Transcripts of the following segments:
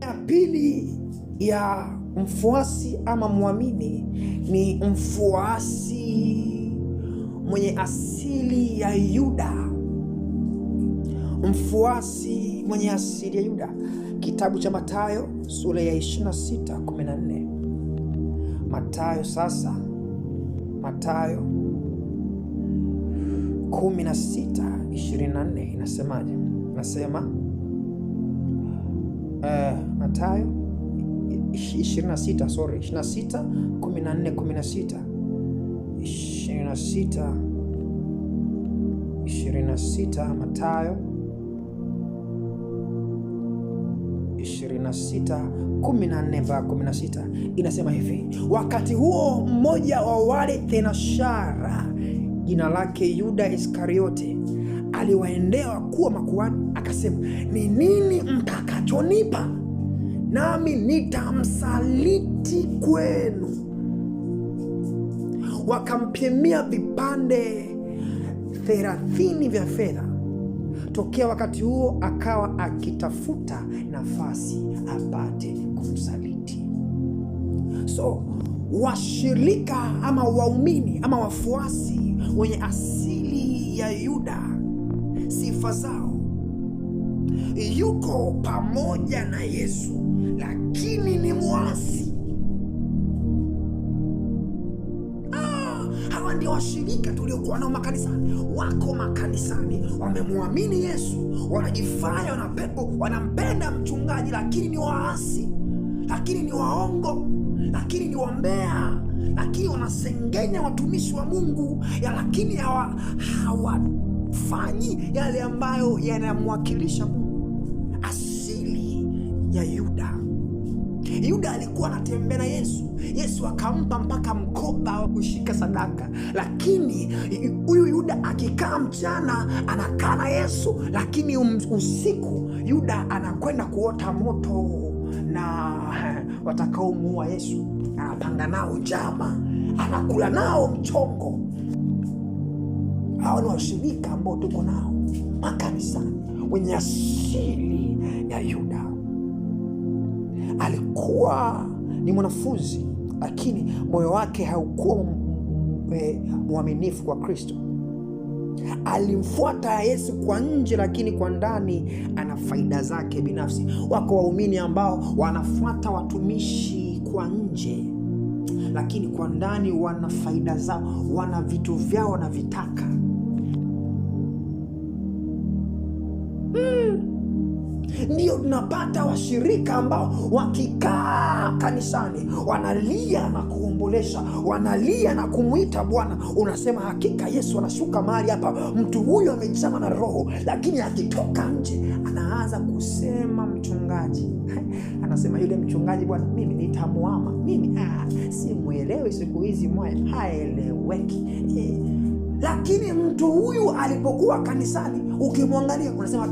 Ya pili ya mfuasi ama muamini ni mfuasi mwenye asili ya Yuda. Mfuasi mwenye asili ya Yuda. Kitabu cha Mathayo sura ya 26:14. Mathayo 16:24 inasemaje? Nasema Mathayo 26 Mathayo 26:14-16 inasema hivi: wakati huo mmoja wa wale thenashara, jina lake Yuda Iskariote, aliwaendea wakuu wa makuhani akasema, ni nini mtakachonipa nami nitamsaliti kwenu? Wakampimia vipande 30 vya fedha. Tokea wakati huo akawa akitafuta nafasi apate kumsaliti. So washirika ama waumini ama wafuasi wenye asili ya Yuda, sifa zao: yuko pamoja na Yesu lakini ni mwasi. Hawa ndio washirika tuliokuwa nao makanisani. Wako makanisani, wamemwamini Yesu, wanajifanya wanapepo, wanampenda mchungaji, lakini ni waasi, lakini ni waongo, lakini ni wambea, lakini wanasengenya watumishi wa Mungu, lakini hawafanyi yale ambayo yanamwakilisha Mungu. Asili ya Yuda. Yuda alikuwa anatembea na Yesu. Yesu akampa mpaka mkoba wa kushika sadaka, lakini huyu Yuda akikaa mchana anakaa na Yesu, lakini usiku Yuda anakwenda kuota moto na watakaomuua Yesu. Anapanga nao njama, anakula nao mchongo. Hao ni washirika ambao tuko nao makanisani wenye asili ya Yuda. Alikuwa ni mwanafunzi, lakini moyo wake haukuwa mwaminifu kwa Kristo. Alimfuata Yesu kwa nje, lakini kwa ndani ana faida zake binafsi. Wako waumini ambao wanafuata watumishi kwa nje, lakini kwa ndani wana faida zao, wana vitu vyao wanavitaka. Ndio tunapata washirika ambao wakikaa kanisani wanalia na kuombolesha, wanalia na kumwita Bwana. Unasema hakika Yesu anashuka mahali hapa, mtu huyu amejazwa na Roho, lakini akitoka nje anaanza kusema mchungaji. Anasema yule mchungaji, bwana, mimi nitamuama, mimi simuelewi siku hizi, mwaya haeleweki. Lakini mtu huyu alipokuwa kanisani, ukimwangalia unasema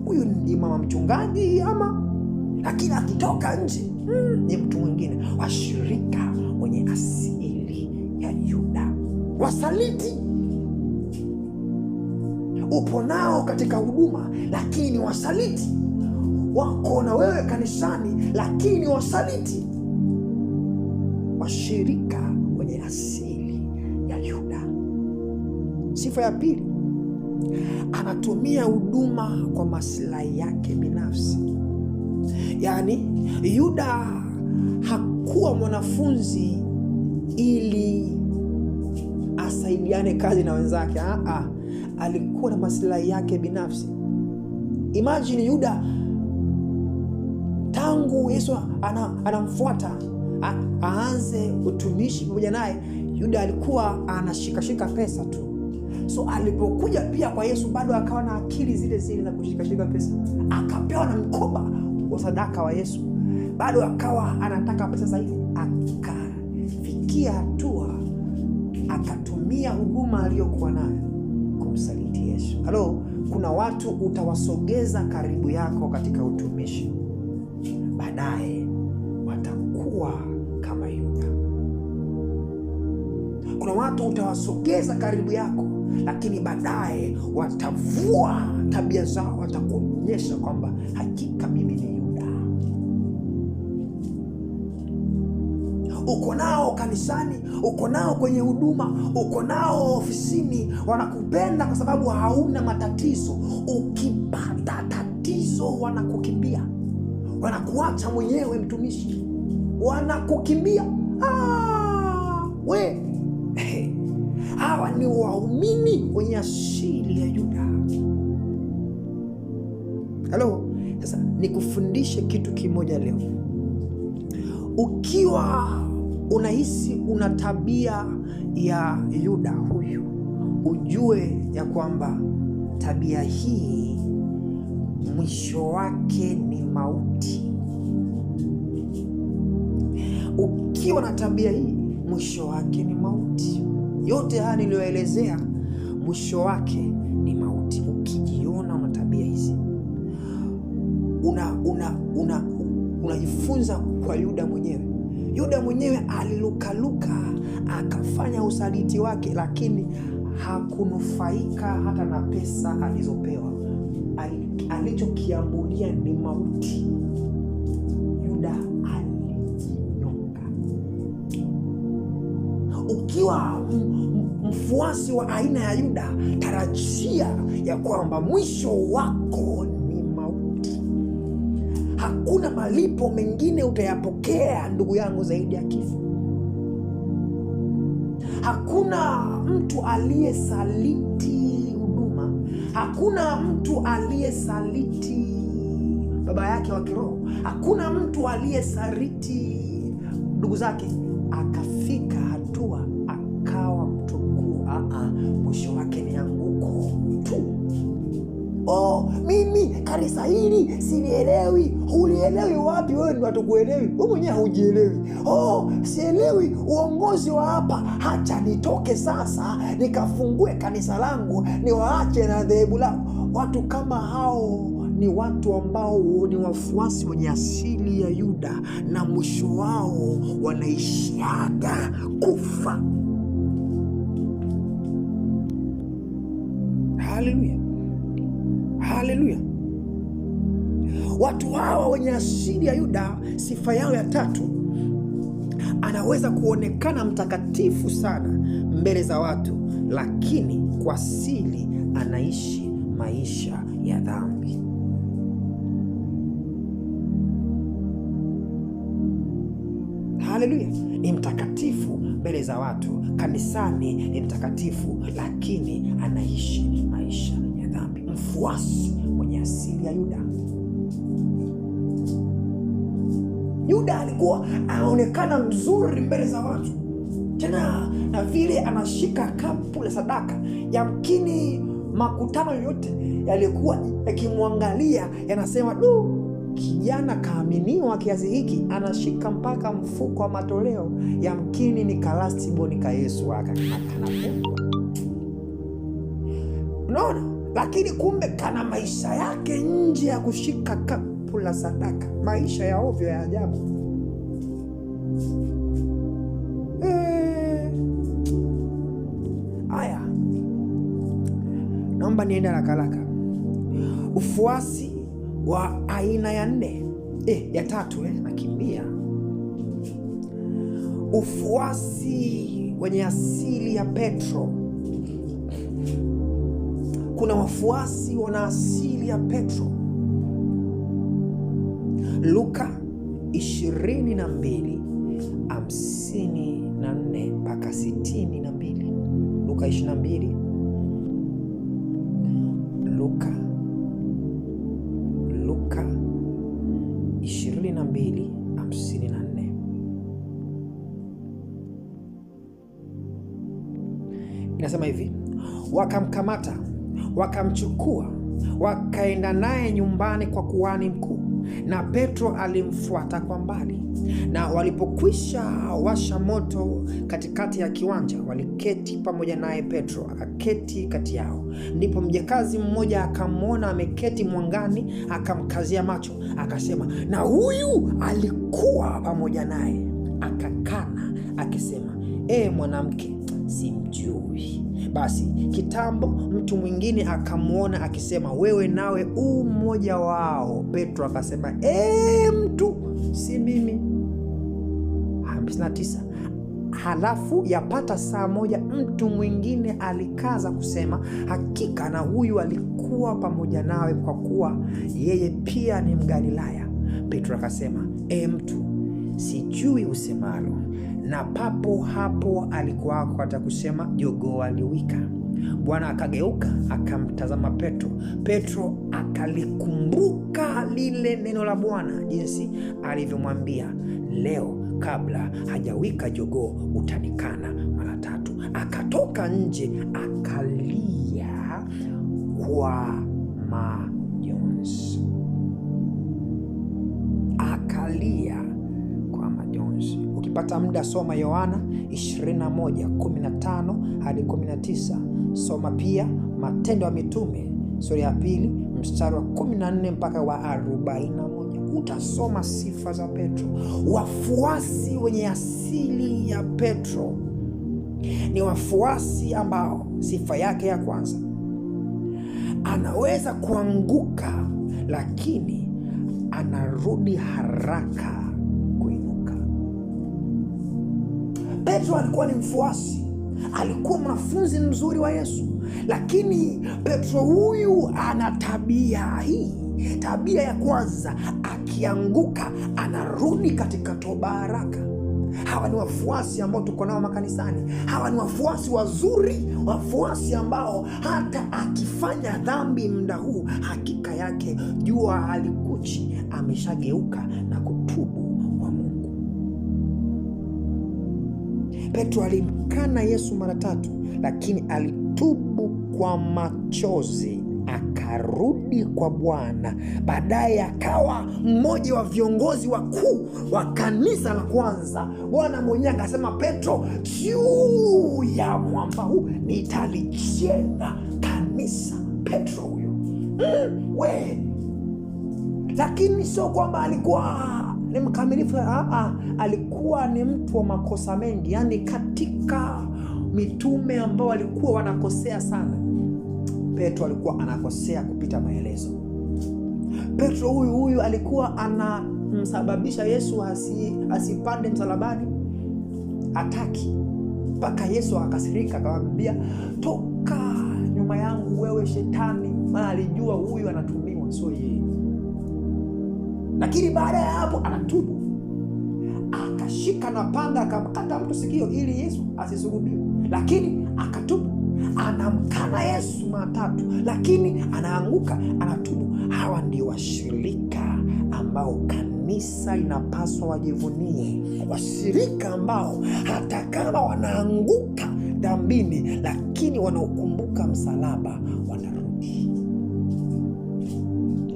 huyu ni mama mchungaji ama, lakini akitoka nje ni mtu mwingine. Washirika wenye asili ya Yuda. Wasaliti upo nao katika huduma, lakini wasaliti. Wako na wewe kanisani, lakini wasaliti. Washirika wenye asili ya Yuda. Sifa ya pili, anatumia huduma kwa maslahi yake binafsi. Yaani Yuda hakuwa mwanafunzi ili asaidiane kazi na wenzake. Alikuwa na maslahi yake binafsi. Imagine Yuda tangu Yesu anamfuata aanze utumishi pamoja naye, Yuda alikuwa anashikashika pesa tu. So alipokuja pia kwa Yesu bado akawa na akili zile zile za kushikashika pesa. Akapewa na mkoba wa sadaka wa Yesu, bado akawa anataka pesa zaidi. Akafikia hatua akatumia huduma aliyokuwa nayo kumsaliti Yesu. Halo, kuna watu utawasogeza karibu yako katika utumishi, baadaye watakuwa kama Yuda. Kuna watu utawasogeza karibu yako, lakini baadaye watavua tabia zao, watakuonyesha kwamba hakika mimi ni Yuda. uko nao kanisani, uko nao kwenye huduma, uko nao ofisini, wanakupenda kwa sababu hauna matatizo. Ukipata tatizo wanakukimbia, wanakuacha mwenyewe mtumishi, wanakukimbia. Hawa ni waumini wenye asili ya Yuda. Halo, sasa nikufundishe kitu kimoja leo. Ukiwa unahisi una tabia ya Yuda huyu, ujue ya kwamba tabia hii mwisho wake ni mauti. Ukiwa na tabia hii mwisho wake ni mauti. Yote haya niliyoelezea mwisho wake ni mauti. Ukijiona una tabia hizi, unajifunza kwa Yuda mwenyewe. Yuda mwenyewe alilukaluka akafanya usaliti wake, lakini hakunufaika hata na pesa alizopewa. Alichokiambulia ni mauti. Yuda alijinyonga. Ukiwa mfuasi wa aina ya Yuda, tarajia ya kwamba mwisho wako ni mauti. Hakuna malipo mengine utayapokea ndugu yangu zaidi ya kifo. Hakuna mtu aliyesaliti huduma, hakuna mtu aliyesaliti baba yake wa kiroho, hakuna mtu aliyesaliti ndugu zake akafika hatua akawa mtu mkuu. Mwisho wake ni anguko tu. Mimi kanisa hili silielewi. Ulielewi wapi? Wewe ndio hatukuelewi, wewe mwenyewe haujielewi. Sielewi uongozi wa hapa, hacha nitoke sasa nikafungue kanisa langu, niwaache na dhehebu langu. Watu kama hao ni watu ambao ni wafuasi wenye asili ya Yuda, na mwisho wao wanaishiaga kufa. Haleluya, haleluya. Watu hawa wenye asili ya Yuda, sifa yao ya tatu, anaweza kuonekana mtakatifu sana mbele za watu, lakini kwa siri anaishi maisha ya dhambi. Haleluya. Ni mtakatifu mbele za watu, kanisani ni mtakatifu, lakini anaishi maisha ya dhambi. Mfuasi mwenye asili ya Yuda. Yuda alikuwa anaonekana mzuri mbele za watu, tena na vile anashika kapu la sadaka. Yamkini makutano yote yalikuwa yakimwangalia, yanasema kijana kaaminiwa kiasi hiki, anashika mpaka mfuko wa matoleo. Yamkini ni kalasibo ni ka Yesu akanapendwa. Unaona? Lakini kumbe kana maisha yake nje ya kushika kapu la sadaka, maisha ya ovyo ya ajabu. Aya, naomba niende haraka. Ufuasi wa aina ya nne, ya tatu, nakimbia. Ufuasi wenye asili ya Petro. Kuna wafuasi wana asili ya Petro. Luka 22:54 mpaka 62. Luka 22. Luka 22:54. Inasema hivi: wakamkamata, wakamchukua, wakaenda naye nyumbani kwa kuhani mkuu, na Petro alimfuata kwa mbali. Na walipokwisha washa moto katikati ya kiwanja, waliketi pamoja naye. Petro akaketi kati yao. Ndipo mjakazi mmoja akamwona ameketi mwangani, akamkazia macho, akasema, na huyu alikuwa pamoja naye. Akakana akisema, mwanamke, simjui. Basi kitambo mtu mwingine akamwona akisema, wewe nawe mmoja wao. Petro akasema, mtu, si mimi. 59. Halafu yapata saa moja mtu mwingine alikaza kusema, hakika na huyu alikuwa pamoja nawe, kwa kuwa yeye pia ni Mgalilaya. Petro akasema, mtu, sijui usemalo. Na papo hapo alikuwako hata kusema, jogoo aliwika. Bwana akageuka akamtazama Petro. Petro akalikumbuka lile neno la Bwana, jinsi alivyomwambia, leo kabla hajawika jogoo utanikana mara 3. Akatoka nje akalia kwa majonzi. Akalia kwa majonzi. Ukipata muda soma Yohana 21:15 hadi 19. Soma pia Matendo ya Mitume sura ya 2 mstari wa 14 mpaka wa 41. Utasoma sifa za Petro. Wafuasi wenye asili ya Petro ni wafuasi ambao sifa yake ya kwanza, anaweza kuanguka lakini anarudi haraka kuinuka. Petro alikuwa ni mfuasi, alikuwa mwanafunzi mzuri wa Yesu, lakini Petro huyu ana tabia hii. Tabia ya kwanza, akianguka anarudi katika toba haraka. Hawa ni wafuasi ambao tuko nao makanisani. Hawa ni wafuasi wazuri, wafuasi ambao hata akifanya dhambi muda huu, hakika yake jua halikuchi, ameshageuka na kutubu kwa Mungu. Petro alimkana Yesu mara 3, lakini alitubu kwa machozi, akarudi kwa Bwana. Baadaye akawa mmoja wa viongozi wakuu wa kanisa la kwanza. Bwana mwenyewe akasema, Petro, juu ya mwamba huu nitalijenga kanisa. Petro huyo lakini sio kwamba alikuwa ni mkamilifu. Alikuwa ni mtu wa makosa mengi. Yani katika mitume ambao walikuwa wanakosea sana, Petro alikuwa anakosea kupita maelezo. Petro huyu alikuwa anamsababisha Yesu asipande msalabani, ataki, mpaka Yesu akasirika akamwambia, toka nyuma yangu wewe Shetani, maana alijua huyu anatumiwa sio yeye. Lakini baada ya hapo anatubu, akashika na panga akamkata mtu sikio ili Yesu asisulubiwe, lakini akatubu. Anamkana Yesu mara 3, lakini anaanguka, anatubu. Hawa ndio washirika ambao kanisa inapaswa wajivunie, washirika ambao hata kama wanaanguka dhambini, lakini wanaokumbuka msalaba wanarudi.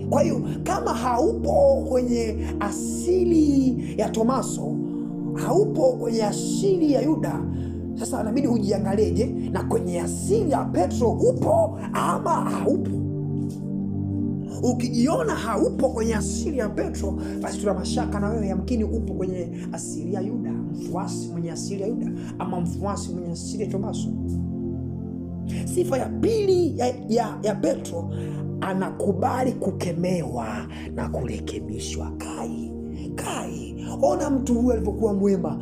Kwa hiyo kama haupo kwenye asili ya Tomaso, haupo kwenye asili ya Yuda, sasa inabidi ujiangaleje, na kwenye asili ya Petro upo ama haupo. Ukijiona haupo kwenye asili ya Petro, basi tuna mashaka na wewe. Yamkini upo kwenye asili ya Yuda, mfuasi mwenye asili ya Yuda, ama mfuasi mwenye asili ya Tomaso. Sifa ya pili ya Petro, anakubali kukemewa na kurekebishwa. Kai, ona mtu huyu alivyokuwa mwema.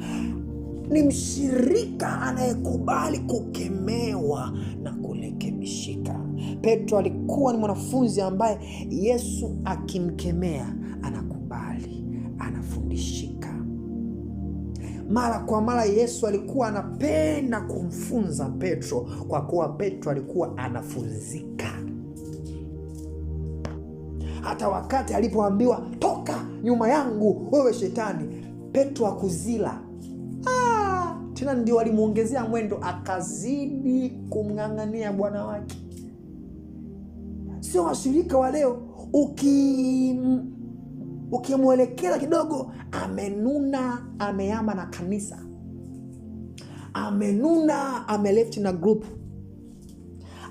Ni mshirika anayekubali kukemewa na kurekebishika. Petro alikuwa ni mwanafunzi ambaye Yesu akimkemea anakubali, anafundishika. Mara kwa mara Yesu alikuwa anapenda kumfunza Petro, kwa kuwa Petro alikuwa anafunzika. Hata wakati alipoambiwa, toka nyuma yangu wewe Shetani, Petro hakuzila. Tena ndio alimuongezea mwendo, akazidi kumng'ang'ania Bwana wake. Sio washirika wa leo, ukimwelekeza kidogo amenuna, ameyama na kanisa, amenuna, ameleft na group,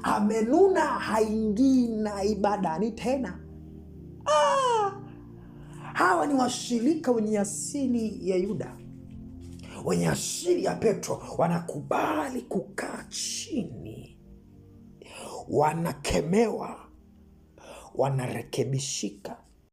amenuna, haingii na ibadani tena. Hawa ni washirika wenye asili ya Yuda, wenye asili ya Petro. Wanakubali kukaa chini, wanakemewa, wanarekebishika.